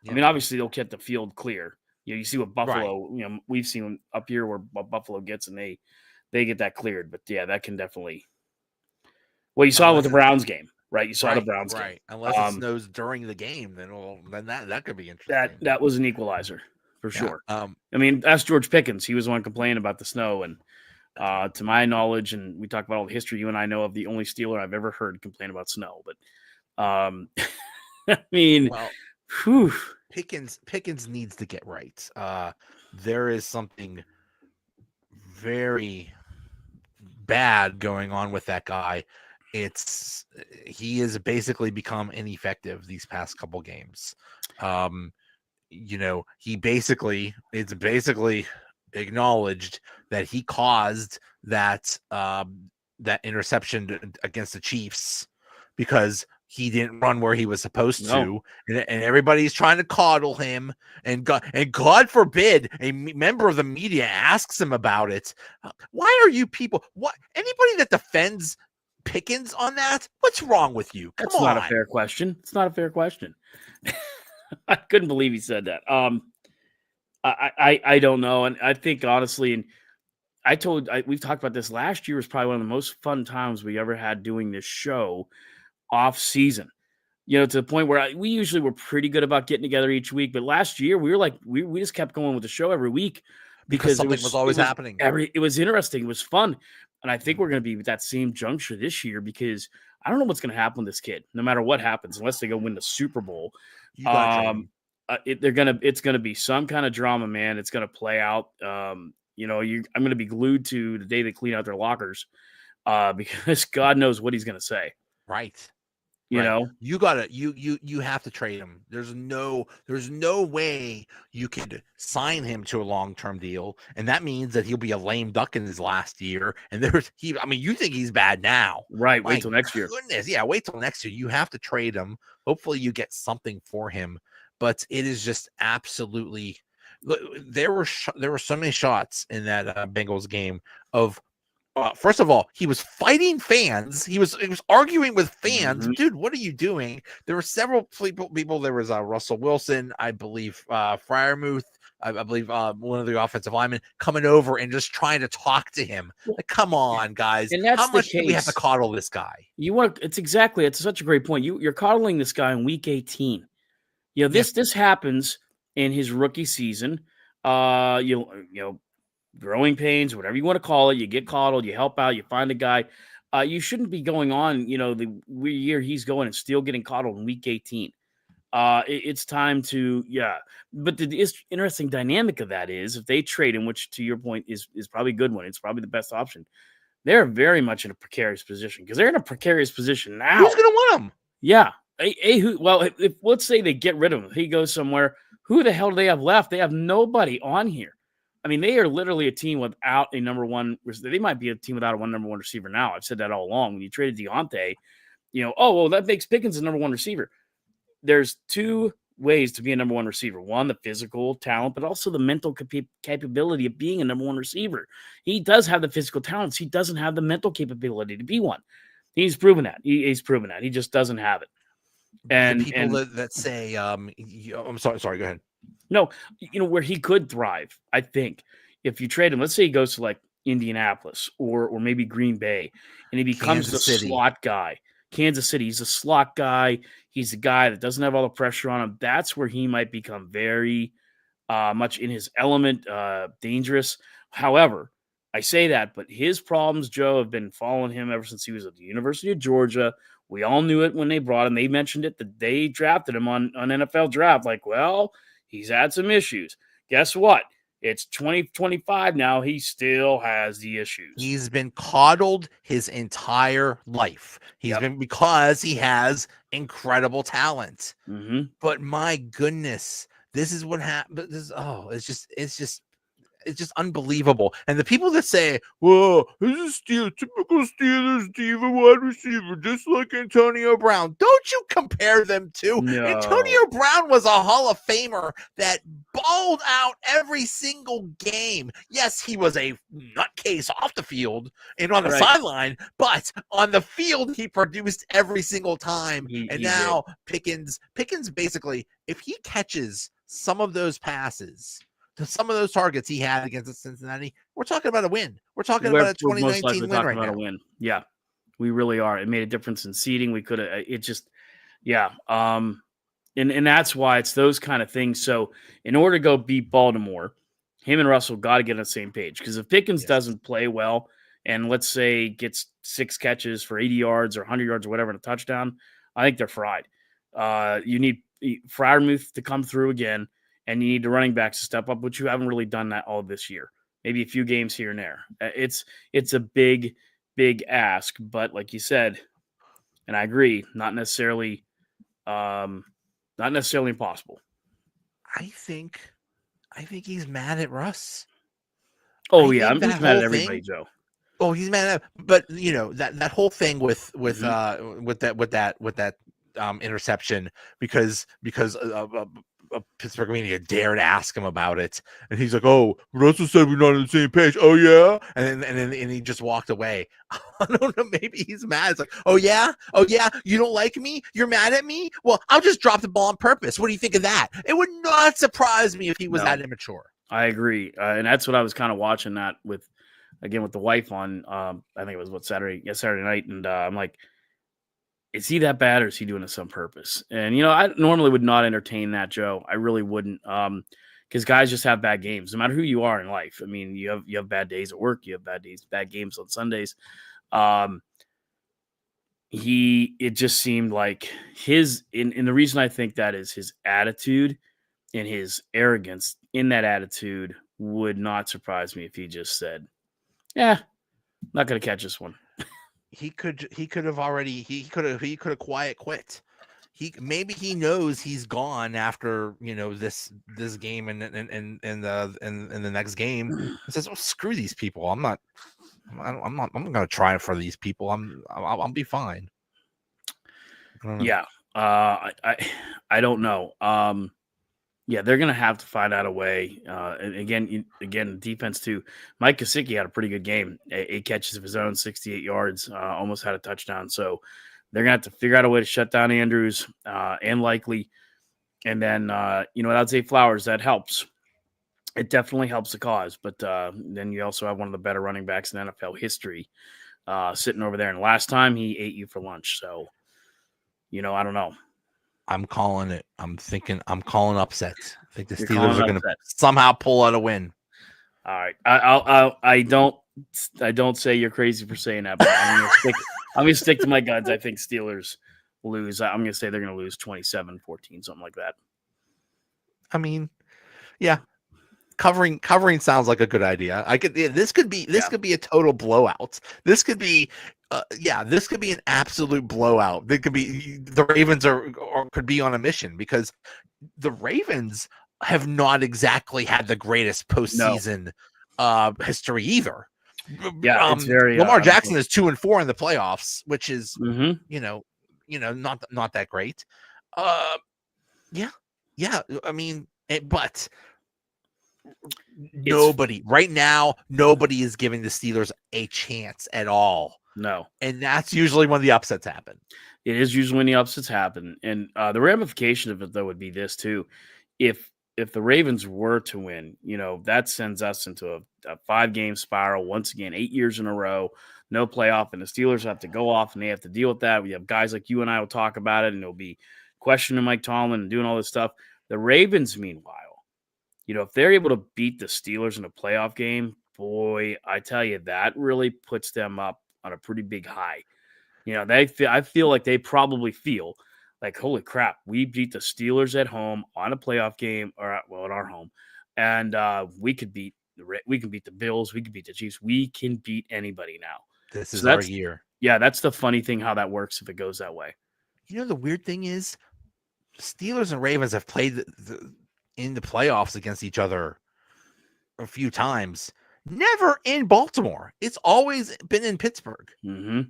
Yeah. I mean, obviously they'll get the field clear. You see what Buffalo, we've seen up here where Buffalo gets, and they get that cleared. But yeah, that can definitely. Well, you saw with the Browns game, right? You saw the Browns game.
Unless it snows during the game, then that could be interesting.
That was an equalizer for sure. I mean, that's George Pickens. He was the one complaining about the snow, and to my knowledge, and we talk about all the history you and I know of, the only Steeler I've ever heard complain about snow. But I mean,
Pickens needs to get right. There is something very bad going on with that guy. He has basically become ineffective these past couple games. It's basically acknowledged that he caused that interception against the Chiefs because he didn't run where he was supposed to, and everybody's trying to coddle him. And God forbid a member of the media asks him about it. Why are you people? What anybody that defends Pickens on that? What's wrong with you?
That's not a fair question. It's not a fair question. I couldn't believe he said that. I don't know, and I think honestly, and we've talked about this. Last year was probably one of the most fun times we ever had doing this show off season. To the point where we usually were pretty good about getting together each week, but last year we were like we just kept going with the show every week because
something was always happening.
It was interesting. It was fun, and I think we're going to be at that same juncture this year because I don't know what's going to happen with this kid. No matter what happens, unless they go win the Super Bowl. It's gonna be some kind of drama, man. It's gonna play out. I'm gonna be glued to the day they clean out their lockers, because God knows what he's gonna say.
Right.
You
have to trade him. There's no way you could sign him to a long-term deal, and that means that he'll be a lame duck in his last year. And you think he's bad now,
right? Wait till next year.
Goodness, yeah, wait till next year. You have to trade him. Hopefully, you get something for him. But it is just absolutely. There were so many shots in that Bengals game of. First of all, he was fighting fans. He was arguing with fans. Mm-hmm. Dude, what are you doing? There were several people. There was Russell Wilson, I believe, Freiermuth, I believe one of the offensive linemen coming over and just trying to talk to him. Like, come on, guys.
And that's
how much do we have to coddle this guy?
It's such a great point. You're coddling this guy in week 18. This happens in his rookie season. Growing pains, whatever you want to call it, you get coddled, you help out, you find a guy. You shouldn't be going on, the year he's going and still getting coddled in week 18. It's time to, But the interesting dynamic of that is if they trade him, which to your point is probably a good one, it's probably the best option. They're very much in a precarious position because they're in a precarious position now.
Who's going to want him?
Yeah. If let's say they get rid of him, he goes somewhere. Who the hell do they have left? They have nobody on here. I mean, they are literally a team without a number one. They might be a team without a number one receiver now. I've said that all along. When you traded Deontay, that makes Pickens the number one receiver. There's two ways to be a number one receiver. One, the physical talent, but also the mental capability of being a number one receiver. He does have the physical talents. He doesn't have the mental capability to be one. He's proven that. He's proven that. He just doesn't have it. And
the people that say, I'm sorry, go ahead.
No, where he could thrive, I think, if you trade him, let's say he goes to like Indianapolis or maybe Green Bay, and he becomes
Kansas
the
City.
slot guy. Kansas City, he's a slot guy. He's a guy that doesn't have all the pressure on him. That's where he might become very much in his element, dangerous. However, I say that, but his problems, Joe, have been following him ever since he was at the University of Georgia. We all knew it when they brought him. They mentioned it that they drafted him on NFL draft. Like, well, he's had some issues. Guess what? It's 2025 now. He still has the issues.
He's been coddled his entire life. He's been because he has incredible talent.
Mm-hmm.
But my goodness, this is what happened. It's just unbelievable. And the people that say, "Whoa, this is typical Steelers diva wide receiver, just like Antonio Brown," don't you compare them to?
No.
Antonio Brown was a Hall of Famer that balled out every single game. Yes, he was a nutcase off the field and on the sideline, but on the field he produced every single time. Now Pickens basically, if he catches some of those passes to some of those targets he had against Cincinnati, we're talking about a win. We're talking about a 2019 win right now.
Win. Yeah, we really are. It made a difference in seeding. We could have. It just, yeah. And that's why it's those kind of things. So in order to go beat Baltimore, him and Russell got to get on the same page. Because if Pickens doesn't play well, and let's say gets 6 catches for 80 yards or 100 yards or whatever in a touchdown, I think they're fried. You need Freiermuth to come through again. And you need the running backs to step up, which you haven't really done that all this year. Maybe a few games here and there. It's a big, big ask, but like you said, and I agree, not necessarily impossible.
I think he's mad at Russ.
Oh yeah, I'm just mad at everybody, Joe.
Oh, he's mad at, but you know that whole thing with that interception because Pittsburgh media dared ask him about it, and he's like, "Oh, Russell said we're not on the same page." Oh yeah, and then he just walked away. I don't know. Maybe he's mad. It's like, "Oh yeah, you don't like me? You're mad at me? Well, I'll just drop the ball on purpose." What do you think of that? It would not surprise me if he was that immature.
I agree, and that's what I was kind of watching that with the wife on. I think it was Saturday night, and I'm like, is he that bad or is he doing this on purpose? And, I normally would not entertain that, Joe. I really wouldn't. Because guys just have bad games, no matter who you are in life. I mean, you have bad days at work. You have bad games on Sundays. It just seemed like and the reason I think that is his attitude and his arrogance in that attitude would not surprise me if he just said, "Yeah, not going to catch this one."
He could have quiet quit. Maybe he knows he's gone after this game and the next game. He says, "Well, screw these people. I'm not going to try for these people. I'll be fine."
Yeah. I don't know. Yeah, they're going to have to find out a way. And again, defense too. Mike Gesicki had a pretty good game. 8 catches of his own, 68 yards, almost had a touchdown. So they're going to have to figure out a way to shut down Andrews and Likely. And then, without Zay Flowers, that helps. It definitely helps the cause. But then you also have one of the better running backs in NFL history sitting over there. And last time he ate you for lunch. So, I don't know.
I'm calling it. I'm calling upset. I think the Steelers are going to somehow pull out a win.
All right. I don't say you're crazy for saying that, but I'm going to stick to my guns. I think Steelers lose. I'm going to say they're going to lose 27-14, something like that.
I mean, yeah. Covering sounds like a good idea. This could be a total blowout. This could be this could be an absolute blowout. It could be the Ravens could be on a mission because the Ravens have not exactly had the greatest postseason history either.
Yeah, it's very
Lamar Jackson is 2-4 in the playoffs, which is not that great. Yeah. I mean, but nobody is giving the Steelers a chance at all.
No.
And that's usually when the upsets happen.
It is usually when the upsets happen. And the ramification of it, though, would be this, too. If if the Ravens were to win, that sends us into a 5-game spiral once again, 8 years in a row, no playoff, and the Steelers have to go off and they have to deal with that. We have guys like you and I will talk about it, and they'll be questioning Mike Tomlin and doing all this stuff. The Ravens, meanwhile, if they're able to beat the Steelers in a playoff game, boy, I tell you, that really puts them up on a pretty big high. I feel like they probably feel like, holy crap, we beat the Steelers at home on a playoff game, or at our home, and we could beat the Bills, we could beat the Chiefs, we can beat anybody now.
This is our year.
Yeah, that's the funny thing how that works if it goes that way.
The weird thing is, Steelers and Ravens have played in the playoffs against each other a few times. Never in Baltimore. It's always been in Pittsburgh.
Mm-hmm.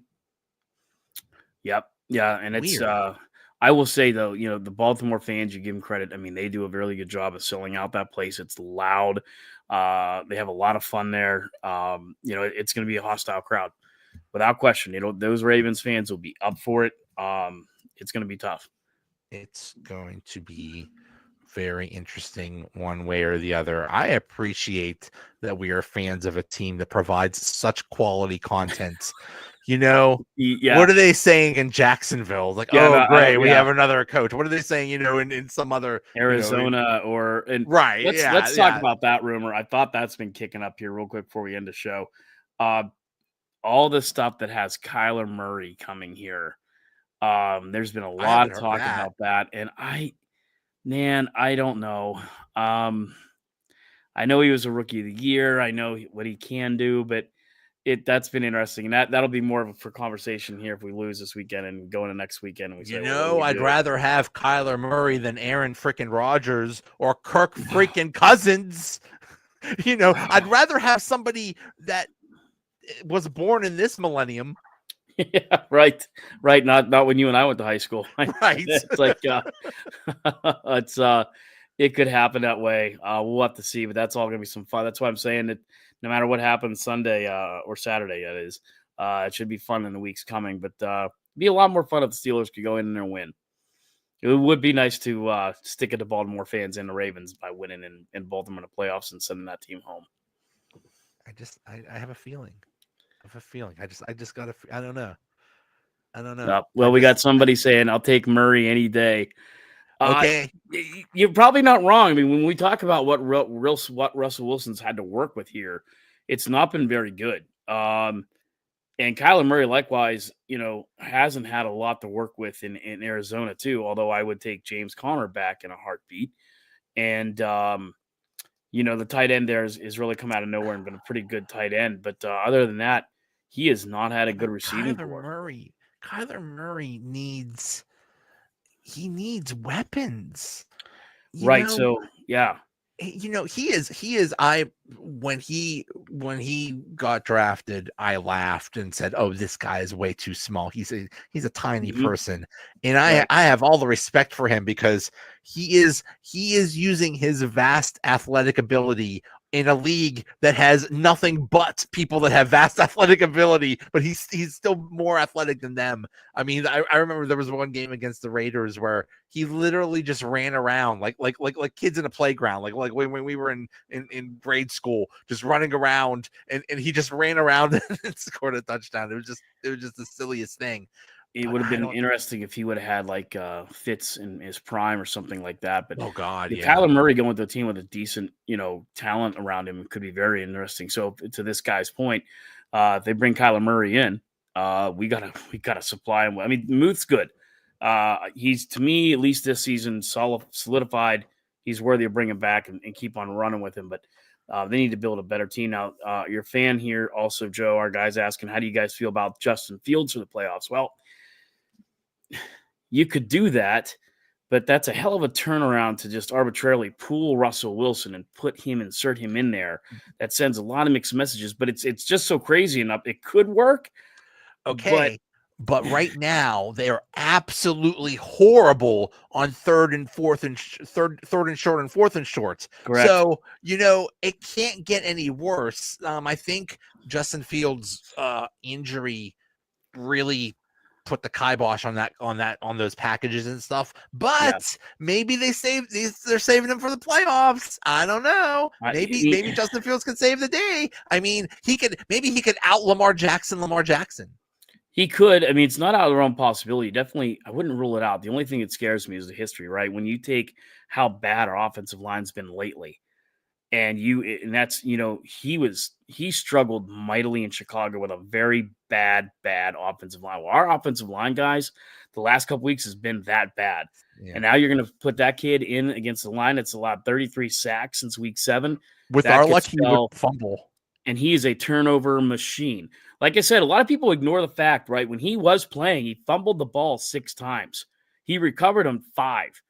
Yep. Yeah, and it's
Weird.
I will say though, the Baltimore fans, you give them credit. I mean, they do a really good job of selling out that place. It's loud. They have a lot of fun there. It's going to be a hostile crowd without question. Those Ravens fans will be up for it. It's going to be tough.
It's going to be very interesting one way or the other. I appreciate that we are fans of a team that provides such quality content.
Yeah.
What are they saying in Jacksonville? Like, great, we have another coach. What are they saying, in some other
Arizona
right?
Let's talk about that rumor. I thought that's been kicking up here real quick before we end the show. All the stuff that has Kyler Murray coming here. There's been a lot of talk about that, and I don't know. I know he was a rookie of the year. I know what he can do, but that's been interesting, and that'll be more for conversation here if we lose this weekend and go into next weekend. And we say,
I'd rather have Kyler Murray than Aaron freaking Rodgers or Kirk freaking Cousins. I'd rather have somebody that was born in this millennium.
Yeah, right. Not when you and I went to high school.
Right.
It's like it could happen that way. We'll have to see, but that's all gonna be some fun. That's why I'm saying that no matter what happens Sunday or Saturday, that is, it should be fun in the weeks coming. But be a lot more fun if the Steelers could go in there and win. It would be nice to stick it to Baltimore fans and the Ravens by winning in Baltimore in the playoffs and sending that team home.
I have a feeling. I just got I don't know.
Well, we got somebody saying, I'll take Murray any day.
Okay.
You're probably not wrong. I mean, when we talk about what Russell Wilson's had to work with here, it's not been very good. And Kyler Murray, likewise, hasn't had a lot to work with in Arizona too, although I would take James Conner back in a heartbeat. And, the tight end there is really come out of nowhere and been a pretty good tight end. But other than that, he has not had a good receiving core.
Kyler Murray needs weapons.
Right. So, yeah.
He is when he got drafted, I laughed and said, "Oh, this guy is way too small. He's a tiny person." And I have all the respect for him because he is using his vast athletic ability in a league that has nothing but people that have vast athletic ability, but he's still more athletic than them. I mean, I remember there was one game against the Raiders where he literally just ran around like kids in a playground, like when we were in grade school, just running around, and he just ran around and scored a touchdown. It was just the silliest thing.
It would have been interesting if he would have had like Fitz in his prime or something like that. But
oh god, yeah.
Kyler Murray going to a team with a decent, talent around him could be very interesting. So to this guy's point, if they bring Kyler Murray in, we gotta supply him. I mean, Muth's good. He's, to me, at least this season, solidified. He's worthy of bringing back and keep on running with him. But they need to build a better team. Now, your fan here, also Joe, our guy's asking, how do you guys feel about Justin Fields for the playoffs? Well, you could do that, but that's a hell of a turnaround to just arbitrarily pull Russell Wilson and insert him in there. That sends a lot of mixed messages, but it's just so crazy enough. It could work.
Okay. But right now they are absolutely horrible on third and short and fourth and short.
Correct.
So, it can't get any worse. I think Justin Fields' injury really put the kibosh on those packages and stuff. But
Yeah.
maybe they're saving them for the playoffs. I don't know. Maybe Justin Fields could save the day. I mean, he could out Lamar Jackson.
He could. I mean, it's not out of the realm possibility. Definitely, I wouldn't rule it out. The only thing that scares me is the history, right? When you take how bad our offensive line's been lately, and that's, he struggled mightily in Chicago with a very bad offensive line. Well, our offensive line, guys, the last couple weeks has been that bad. Yeah. And now you're going to put that kid in against the line that's allowed 33 sacks since week 7.
With our luck, he would fumble.
And he is a turnover machine. Like I said, a lot of people ignore the fact, right? When he was playing, he fumbled the ball 6 times. He recovered them 5.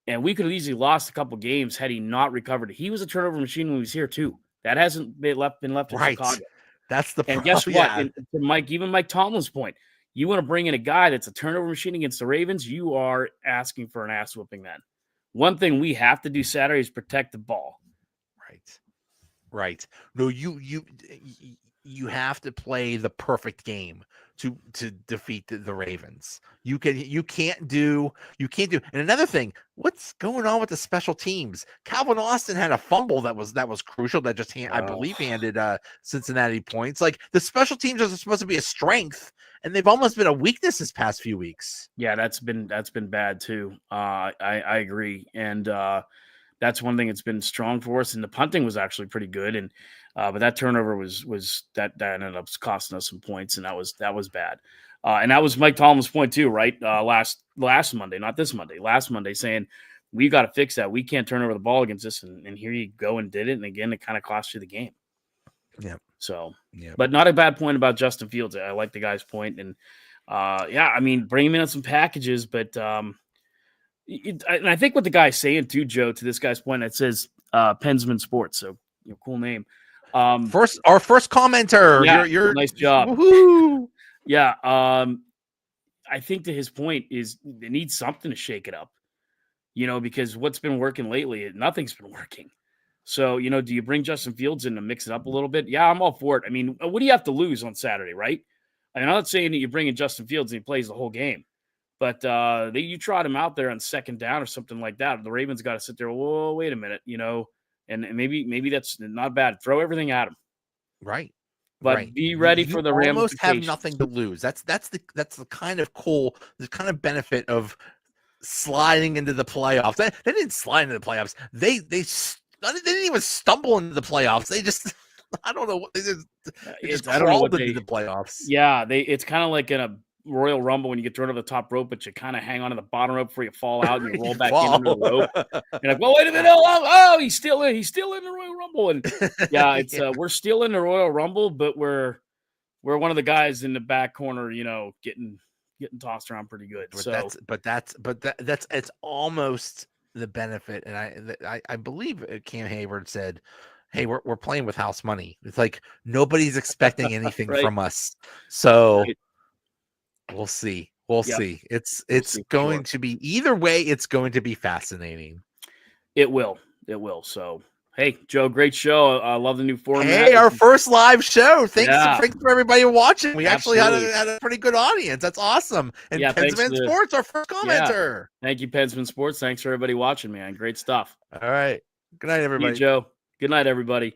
And we could have easily lost a couple games had he not recovered it. He was a turnover machine when he was here, too. That hasn't been left in Chicago.
That's the problem.
And guess what? Yeah. And Mike Tomlin's point, you want to bring in a guy that's a turnover machine against the Ravens, you are asking for an ass whooping then. One thing we have to do Saturday is protect the ball.
Right. No, you have to play the perfect game to defeat the Ravens. You can't do. And another thing, what's going on with the special teams? Calvin Austin had a fumble that was crucial that just I believe handed Cincinnati points. Like, the special teams are supposed to be a strength, and they've almost been a weakness this past few weeks.
Yeah, that's been bad too. I agree, and that's one thing that's been strong for us. And the punting was actually pretty good, and but that turnover was that ended up costing us some points, and that was bad. And that was Mike Tomlin's point too, right? Last Monday, not this Monday, last Monday, saying we got to fix that. We can't turn over the ball against this, and here you go and did it, and again, it kind of cost you the game.
Yeah.
So, but not a bad point about Justin Fields. I like the guy's point, and I mean, bring him in on some packages, but and I think what the guy's saying too, Joe, to this guy's point, it says Pensman Sports, so cool name.
Our first commenter.
Yeah,
you're
nice job.
Woo-hoo.
Yeah. I think to his point is they need something to shake it up, because what's been working lately, nothing's been working. So, do you bring Justin Fields in to mix it up a little bit? Yeah, I'm all for it. I mean, what do you have to lose on Saturday, right? I'm not saying that you bring in Justin Fields and he plays the whole game, but you trot him out there on second down or something like that. The Ravens got to sit there. Whoa, wait a minute, and maybe that's not bad. Throw everything at him,
right?
But be ready for the ramifications.
Almost have nothing to lose. That's the kind of benefit of sliding into the playoffs. They didn't slide into the playoffs. They didn't even stumble into the playoffs. They just I don't know what they just crawled into the playoffs.
Yeah, it's kind of like in a Royal Rumble when you get thrown over the top rope, but you kind of hang on to the bottom rope before you fall out and you roll back into the rope. You're like, well, wait a minute, oh, he's still in the Royal Rumble, and yeah, it's we're still in the Royal Rumble, but we're one of the guys in the back corner, getting tossed around pretty good.
But that's it's almost the benefit, and I believe Cam Hayward said, hey, we're playing with house money. It's like nobody's expecting anything
right.
from us, so.
Right.
We'll see. We'll see. It's going to be either way. It's going to be fascinating.
It will. So, hey, Joe, great show. I love the new format.
Hey, our first live show. Thanks for everybody watching. We actually had a pretty good audience. That's awesome. And Pensman Sports, our first commenter.
Yeah. Thank you, Pensman Sports. Thanks for everybody watching, man. Great stuff.
All right. Good night, everybody.
See you, Joe. Good night, everybody.